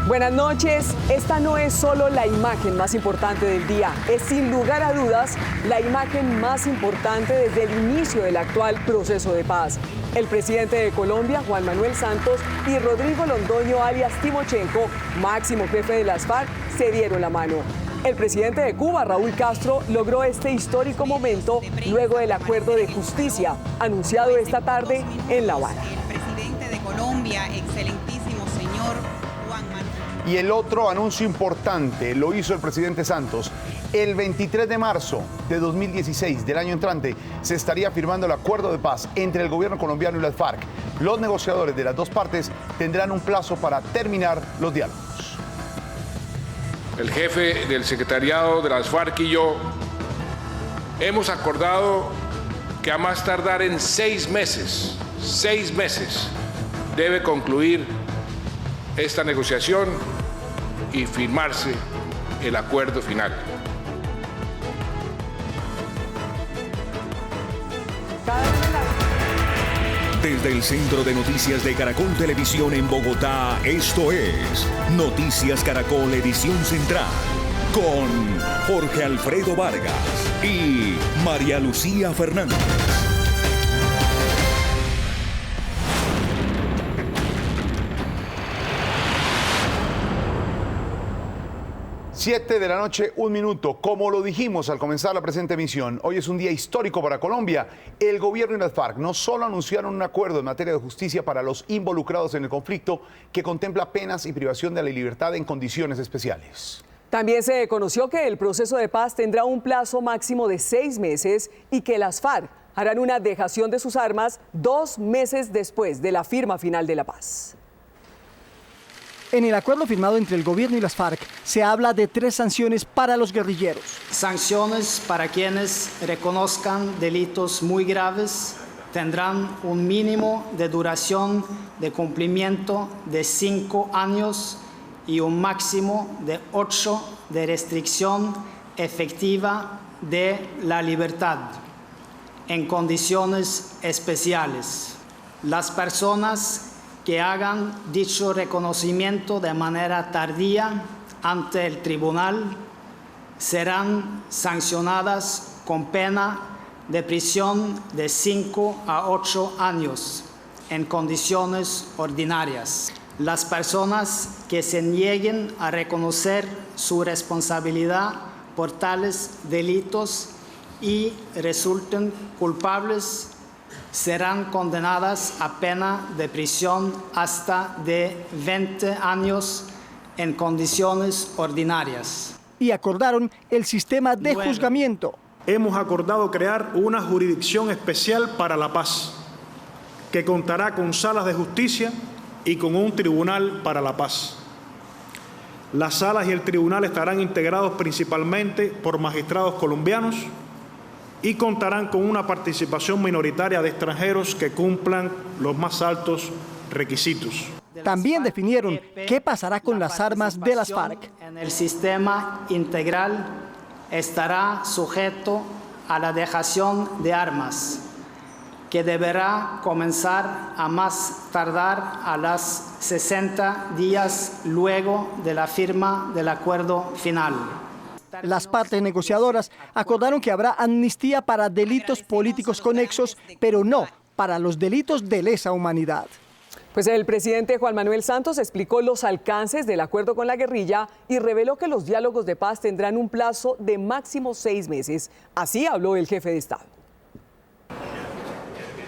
Buenas noches. Esta no es solo la imagen más importante del día, es sin lugar a dudas la imagen más importante desde el inicio del actual proceso de paz. El presidente de Colombia, Juan Manuel Santos, y Rodrigo Londoño, alias Timochenko, máximo jefe de las FARC, se dieron la mano. El presidente de Cuba, Raúl Castro, logró este histórico momento luego del acuerdo de justicia anunciado esta tarde en La Habana. El presidente de Colombia, excelentísimo señor Juan Manuel. Y el otro anuncio importante lo hizo el presidente Santos. El 23 de marzo de 2016, del año entrante, se estaría firmando el acuerdo de paz entre el gobierno colombiano y las FARC. Los negociadores de las dos partes tendrán un plazo para terminar los diálogos. El jefe del secretariado de las FARC y yo hemos acordado que a más tardar en 6 meses, debe concluir esta negociación y firmarse el acuerdo final. Desde el Centro de Noticias de Caracol Televisión en Bogotá, esto es Noticias Caracol Edición Central, con Jorge Alfredo Vargas y María Lucía Fernández. 7 de la noche, 1 minuto. Como lo dijimos al comenzar la presente emisión, hoy es un día histórico para Colombia. El gobierno y las FARC no solo anunciaron un acuerdo en materia de justicia para los involucrados en el conflicto que contempla penas y privación de la libertad en condiciones especiales. También se conoció que el proceso de paz tendrá un plazo máximo de 6 meses y que las FARC harán una dejación de sus armas 2 meses después de la firma final de la paz. En el acuerdo firmado entre el gobierno y las FARC se habla de 3 sanciones para los guerrilleros. Sanciones para quienes reconozcan delitos muy graves tendrán un mínimo de duración de cumplimiento de 5 años y un máximo de 8 de restricción efectiva de la libertad en condiciones especiales. Las personas que hagan dicho reconocimiento de manera tardía ante el tribunal serán sancionadas con pena de prisión de 5 a 8 años en condiciones ordinarias. Las personas que se nieguen a reconocer su responsabilidad por tales delitos y resulten culpables serán condenadas a pena de prisión hasta de 20 años en condiciones ordinarias. Y acordaron el sistema de juzgamiento. Hemos acordado crear una jurisdicción especial para la paz, que contará con salas de justicia y con un tribunal para la paz. Las salas y el tribunal estarán integrados principalmente por magistrados colombianos y contarán con una participación minoritaria de extranjeros que cumplan los más altos requisitos. También definieron qué pasará con las armas de las FARC. En el sistema integral estará sujeto a la dejación de armas, que deberá comenzar a más tardar a las 60 días luego de la firma del acuerdo final. Las partes negociadoras acordaron que habrá amnistía para delitos políticos conexos, pero no para los delitos de lesa humanidad. Pues el presidente Juan Manuel Santos explicó los alcances del acuerdo con la guerrilla y reveló que los diálogos de paz tendrán un plazo de máximo 6 meses. Así habló el jefe de Estado.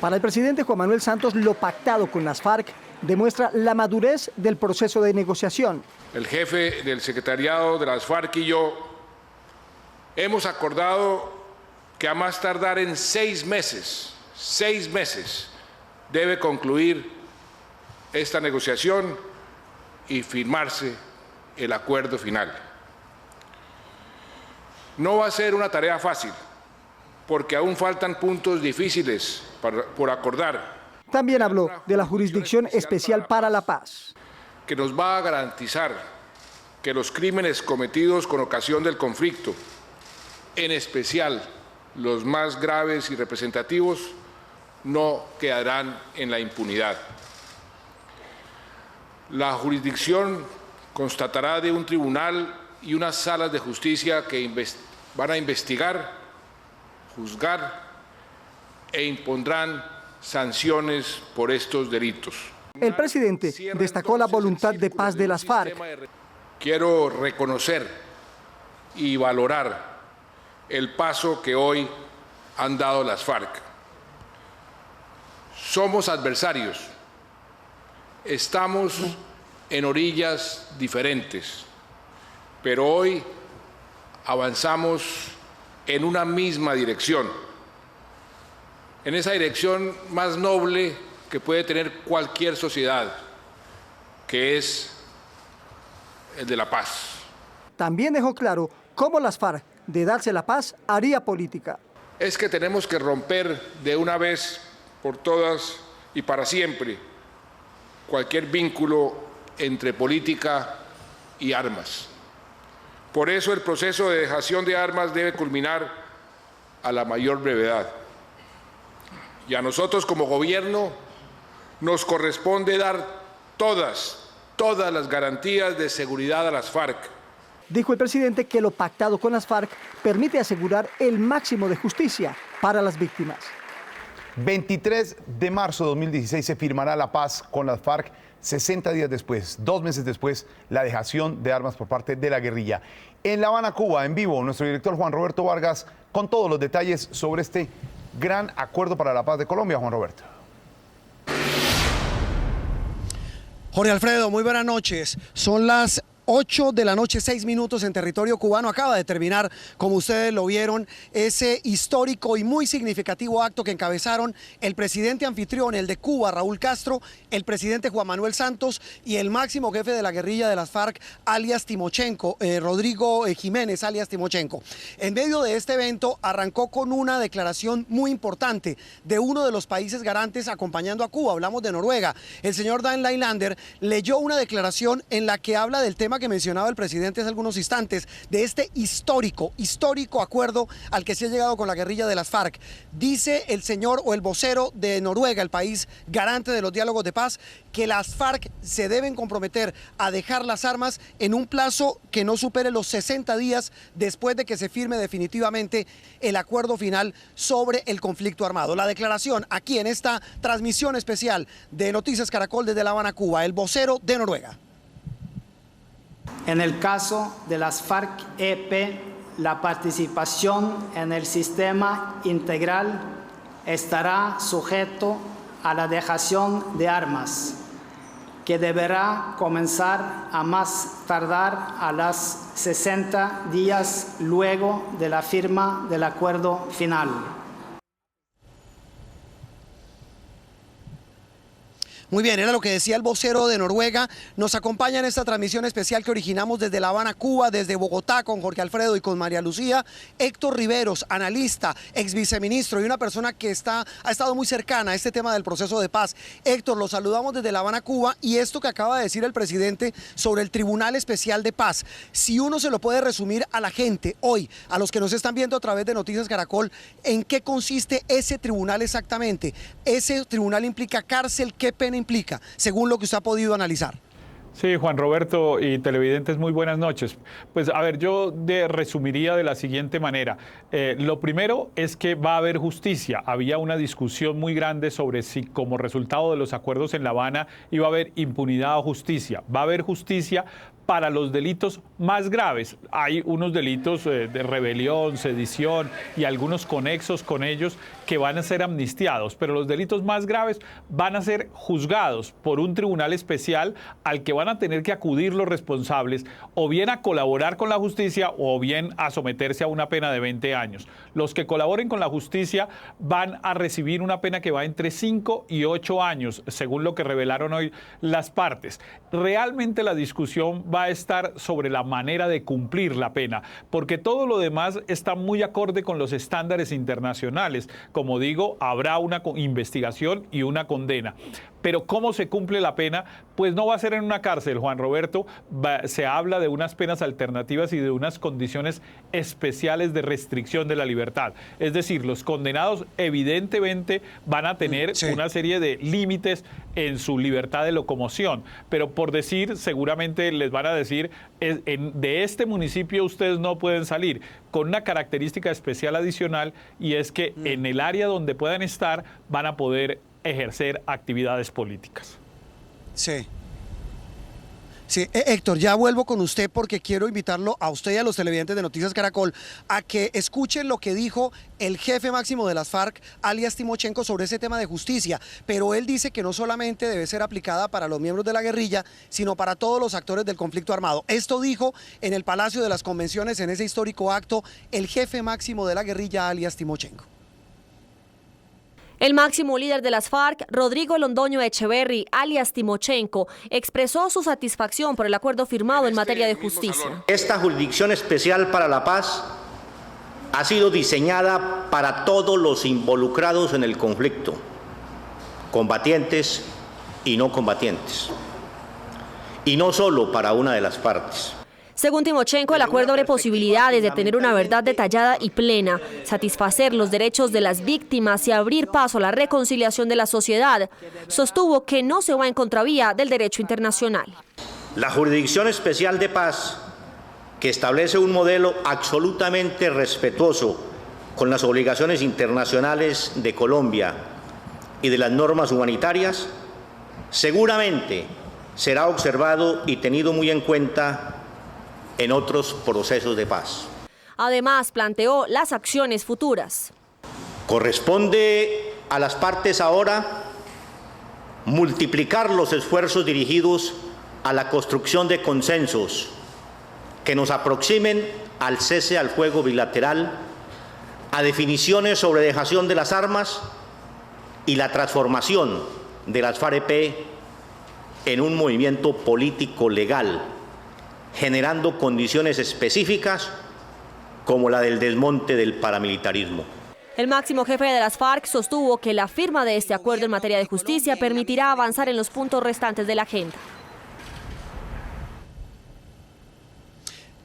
Para el presidente Juan Manuel Santos, lo pactado con las FARC demuestra la madurez del proceso de negociación. El jefe del secretariado de las FARC y yo hemos acordado que a más tardar en 6 meses, debe concluir esta negociación y firmarse el acuerdo final. No va a ser una tarea fácil, porque aún faltan puntos difíciles por acordar. También habló de la Jurisdicción Especial para la Paz, que nos va a garantizar que los crímenes cometidos con ocasión del conflicto, en especial los más graves y representativos, no quedarán en la impunidad. La jurisdicción constatará de un tribunal y unas salas de justicia que van a investigar, juzgar e impondrán sanciones por estos delitos. El presidente destacó la voluntad de paz de las FARC. Quiero reconocer y valorar el paso que hoy han dado las FARC. Somos adversarios, estamos en orillas diferentes, pero hoy avanzamos en una misma dirección, en esa dirección más noble que puede tener cualquier sociedad, que es el de la paz. También dejó claro cómo las FARC, de darse la paz, haría política. Es que tenemos que romper de una vez por todas y para siempre cualquier vínculo entre política y armas. Por eso el proceso de dejación de armas debe culminar a la mayor brevedad. Y a nosotros como gobierno nos corresponde dar todas las garantías de seguridad a las FARC. Dijo el presidente que lo pactado con las FARC permite asegurar el máximo de justicia para las víctimas. 23 de marzo de 2016 se firmará la paz con las FARC. 60 días después, 2 meses después, la dejación de armas por parte de la guerrilla. En La Habana, Cuba, en vivo, nuestro director Juan Roberto Vargas con todos los detalles sobre este gran acuerdo para la paz de Colombia. Juan Roberto. Jorge Alfredo, muy buenas noches. Son las 8 de la noche, 6 minutos en territorio cubano. Acaba de terminar, como ustedes lo vieron, ese histórico y muy significativo acto que encabezaron el presidente anfitrión, el de Cuba, Raúl Castro, el presidente Juan Manuel Santos y el máximo jefe de la guerrilla de las FARC, alias Timochenko, Rodrigo Jiménez, alias Timochenko. En medio de este evento arrancó con una declaración muy importante de uno de los países garantes acompañando a Cuba. Hablamos de Noruega. El señor Dan Leilander leyó una declaración en la que habla del tema que mencionaba el presidente hace algunos instantes, de este histórico acuerdo al que se ha llegado con la guerrilla de las FARC. Dice el señor o el vocero de Noruega, el país garante de los diálogos de paz, que las FARC se deben comprometer a dejar las armas en un plazo que no supere los 60 días después de que se firme definitivamente el acuerdo final sobre el conflicto armado. La declaración aquí en esta transmisión especial de Noticias Caracol desde La Habana, Cuba, el vocero de Noruega. En el caso de las FARC-EP, la participación en el sistema integral estará sujeto a la dejación de armas, que deberá comenzar a más tardar a las 60 días luego de la firma del acuerdo final. Muy bien, era lo que decía el vocero de Noruega. Nos acompaña en esta transmisión especial que originamos desde La Habana, Cuba, desde Bogotá, con Jorge Alfredo y con María Lucía, Héctor Riveros, analista, ex viceministro y una persona que ha estado muy cercana a este tema del proceso de paz. Héctor, lo saludamos desde La Habana, Cuba, y esto que acaba de decir el presidente sobre el Tribunal Especial de Paz, si uno se lo puede resumir a la gente hoy, a los que nos están viendo a través de Noticias Caracol, ¿en qué consiste ese tribunal exactamente? ¿Ese tribunal implica cárcel? ¿Qué pena implica, según lo que usted ha podido analizar? Sí, Juan Roberto y televidentes, muy buenas noches. Pues a ver, yo resumiría de la siguiente manera. Lo primero es que va a haber justicia. Había una discusión muy grande sobre si como resultado de los acuerdos en La Habana iba a haber impunidad o justicia. Va a haber justicia para los delitos más graves. Hay unos delitos de rebelión, sedición y algunos conexos con ellos que van a ser amnistiados, pero los delitos más graves van a ser juzgados por un tribunal especial al que van a tener que acudir los responsables o bien a colaborar con la justicia o bien a someterse a una pena de 20 años. Los que colaboren con la justicia van a recibir una pena que va entre 5 y 8 años, según lo que revelaron hoy las partes. Realmente la discusión va a estar sobre la manera de cumplir la pena, porque todo lo demás está muy acorde con los estándares internacionales. Como digo, habrá una investigación y una condena. Pero ¿cómo se cumple la pena? Pues no va a ser en una cárcel, Juan Roberto. Se habla de unas penas alternativas y de unas condiciones especiales de restricción de la libertad. Es decir, los condenados evidentemente van a tener una serie de límites en su libertad de locomoción. Pero por decir, seguramente les van a decir, de este municipio ustedes no pueden salir, con una característica especial adicional, y es que en el área donde puedan estar van a poder ejercer actividades políticas. Sí. Sí, Héctor, ya vuelvo con usted porque quiero invitarlo a usted y a los televidentes de Noticias Caracol a que escuchen lo que dijo el jefe máximo de las FARC, alias Timochenko, sobre ese tema de justicia. Pero él dice que no solamente debe ser aplicada para los miembros de la guerrilla, sino para todos los actores del conflicto armado. Esto dijo en el Palacio de las Convenciones, en ese histórico acto, el jefe máximo de la guerrilla, alias Timochenko. El máximo líder de las FARC, Rodrigo Londoño Echeverry, alias Timochenko, expresó su satisfacción por el acuerdo firmado en materia de justicia. Esta jurisdicción especial para la paz ha sido diseñada para todos los involucrados en el conflicto, combatientes y no combatientes, y no solo para una de las partes. Según Timochenko, el acuerdo abre posibilidades de tener una verdad detallada y plena, satisfacer los derechos de las víctimas y abrir paso a la reconciliación de la sociedad. Sostuvo que no se va en contravía del derecho internacional. La Jurisdicción Especial de Paz, que establece un modelo absolutamente respetuoso con las obligaciones internacionales de Colombia y de las normas humanitarias, seguramente será observado y tenido muy en cuenta en otros procesos de paz. Además, planteó las acciones futuras. Corresponde a las partes ahora multiplicar los esfuerzos dirigidos a la construcción de consensos que nos aproximen al cese al fuego bilateral, a definiciones sobre dejación de las armas y la transformación de las FARC-EP en un movimiento político legal, generando condiciones específicas como la del desmonte del paramilitarismo. El máximo jefe de las FARC sostuvo que la firma de este acuerdo en materia de justicia permitirá avanzar en los puntos restantes de la agenda.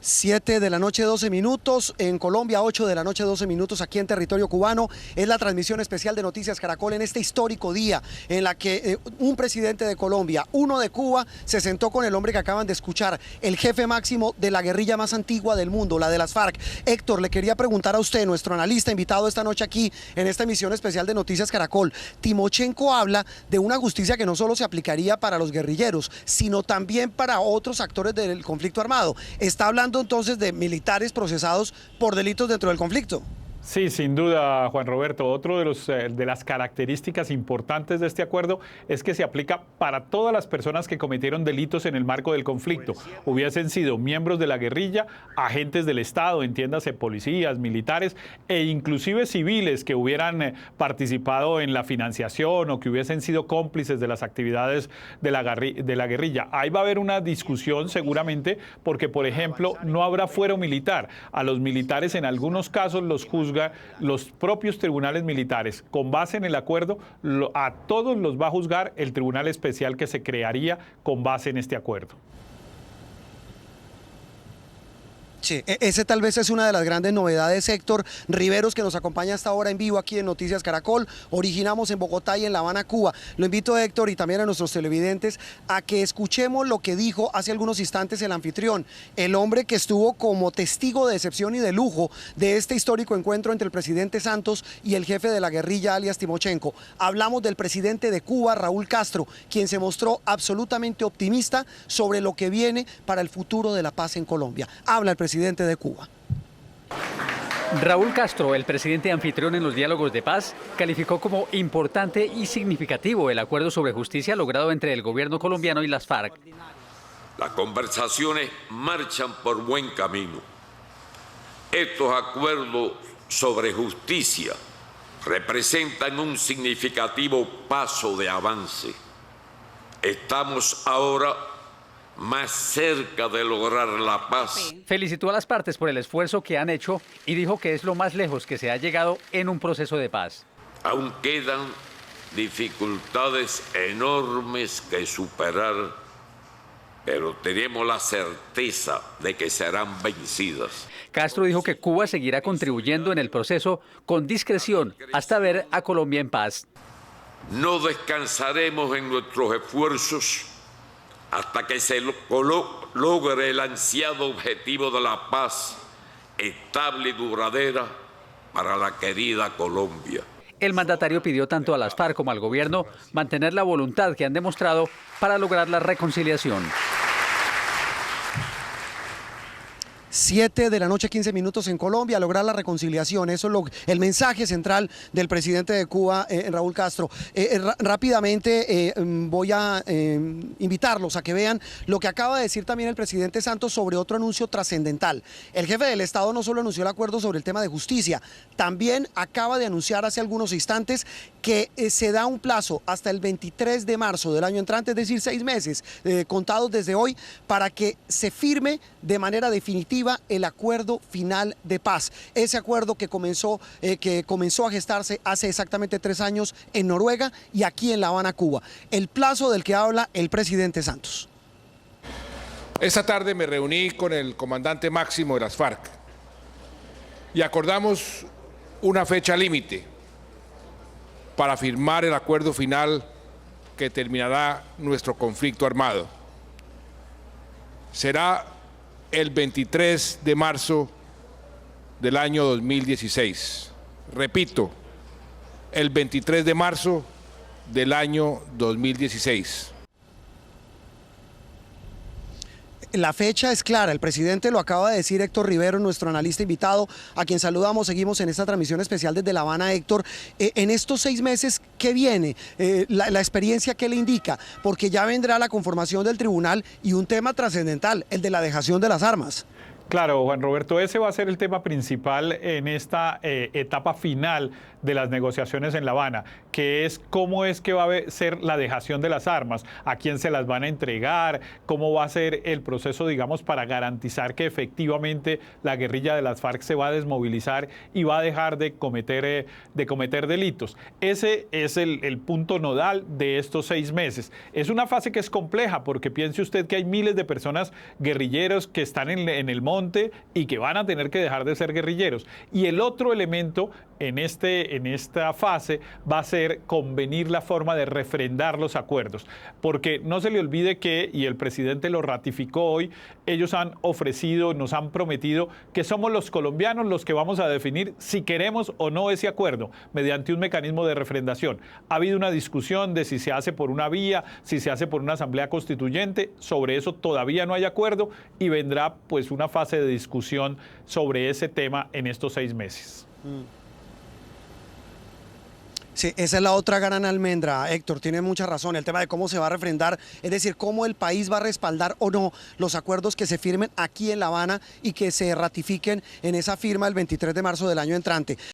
7 de la noche, 12 minutos. En Colombia, 8 de la noche, 12 minutos aquí en territorio cubano. Es la transmisión especial de Noticias Caracol en este histórico día en la que un presidente de Colombia, uno de Cuba, se sentó con el hombre que acaban de escuchar, el jefe máximo de la guerrilla más antigua del mundo, la de las FARC. Héctor, le quería preguntar a usted, nuestro analista invitado esta noche aquí en esta emisión especial de Noticias Caracol. Timochenko habla de una justicia que no solo se aplicaría para los guerrilleros, sino también para otros actores del conflicto armado. Está hablando entonces de militares procesados por delitos dentro del conflicto. Sí, sin duda, Juan Roberto. Otro de las características importantes de este acuerdo es que se aplica para todas las personas que cometieron delitos en el marco del conflicto. Hubiesen sido miembros de la guerrilla, agentes del Estado, entiéndase, policías, militares e inclusive civiles que hubieran participado en la financiación o que hubiesen sido cómplices de las actividades de la guerrilla. Ahí va a haber una discusión seguramente porque, por ejemplo, no habrá fuero militar. A los militares en algunos casos los juzga los propios tribunales militares. Con base en el acuerdo, a todos los va a juzgar el tribunal especial que se crearía con base en este acuerdo. Sí, ese tal vez es una de las grandes novedades, Héctor Riveros, que nos acompaña hasta ahora en vivo aquí en Noticias Caracol. Originamos en Bogotá y en La Habana, Cuba. Lo invito, Héctor, y también a nuestros televidentes a que escuchemos lo que dijo hace algunos instantes el anfitrión, el hombre que estuvo como testigo de excepción y de lujo de este histórico encuentro entre el presidente Santos y el jefe de la guerrilla, alias Timochenko. Hablamos del presidente de Cuba, Raúl Castro, quien se mostró absolutamente optimista sobre lo que viene para el futuro de la paz en Colombia. Habla el presidente de Cuba. Raúl Castro, el presidente anfitrión en los diálogos de paz, calificó como importante y significativo el acuerdo sobre justicia logrado entre el gobierno colombiano y las FARC. Las conversaciones marchan por buen camino. Estos acuerdos sobre justicia representan un significativo paso de avance. Estamos ahora más cerca de lograr la paz. Felicitó a las partes por el esfuerzo que han hecho y dijo que es lo más lejos que se ha llegado en un proceso de paz. Aún quedan dificultades enormes que superar, pero tenemos la certeza de que serán vencidas. Castro dijo que Cuba seguirá contribuyendo en el proceso con discreción hasta ver a Colombia en paz. No descansaremos en nuestros esfuerzos hasta que se logre el ansiado objetivo de la paz estable y duradera para la querida Colombia. El mandatario pidió tanto a las FARC como al gobierno mantener la voluntad que han demostrado para lograr la reconciliación. 7 de la noche, 15 minutos en Colombia, lograr la reconciliación. Eso es el mensaje central del presidente de Cuba, Raúl Castro. Rápidamente voy a invitarlos a que vean lo que acaba de decir también el presidente Santos sobre otro anuncio trascendental. El jefe del Estado no solo anunció el acuerdo sobre el tema de justicia, también acaba de anunciar hace algunos instantes que se da un plazo hasta el 23 de marzo del año entrante, es decir, 6 meses contados desde hoy, para que se firme de manera definitiva el acuerdo final de paz. Ese acuerdo que comenzó a gestarse hace exactamente 3 años en Noruega y aquí en La Habana, Cuba. El plazo del que habla el presidente Santos. Esta tarde me reuní con el comandante máximo de las FARC y acordamos una fecha límite para firmar el acuerdo final que terminará nuestro conflicto armado. Será el 23 de marzo del año 2016. Repito, el 23 de marzo del año 2016. La fecha es clara, el presidente lo acaba de decir Héctor Rivero, nuestro analista invitado, a quien saludamos, seguimos en esta transmisión especial desde La Habana. Héctor, en estos 6 meses, ¿qué viene? La experiencia, ¿qué le indica? Porque ya vendrá la conformación del tribunal y un tema trascendental, el de la dejación de las armas. Claro, Juan Roberto, ese va a ser el tema principal en esta etapa final de las negociaciones en La Habana, que es cómo es que va a ser la dejación de las armas, a quién se las van a entregar, cómo va a ser el proceso, digamos, para garantizar que efectivamente la guerrilla de las FARC se va a desmovilizar y va a dejar de cometer delitos. Ese es el punto nodal de estos 6 meses. Es una fase que es compleja porque piense usted que hay miles de personas guerrilleros que están en el monte y que van a tener que dejar de ser guerrilleros. Y el otro elemento en esta fase va a ser convenir la forma de refrendar los acuerdos, porque no se le olvide que, y el presidente lo ratificó hoy, ellos han ofrecido, nos han prometido que somos los colombianos los que vamos a definir si queremos o no ese acuerdo mediante un mecanismo de refrendación. Ha habido una discusión de si se hace por una vía, si se hace por una asamblea constituyente. Sobre eso todavía no hay acuerdo y vendrá pues una fase de discusión sobre ese tema en estos 6 meses. Sí, esa es la otra gran almendra, Héctor, tiene mucha razón, el tema de cómo se va a refrendar, es decir, cómo el país va a respaldar o no los acuerdos que se firmen aquí en La Habana y que se ratifiquen en esa firma el 23 de marzo del año entrante.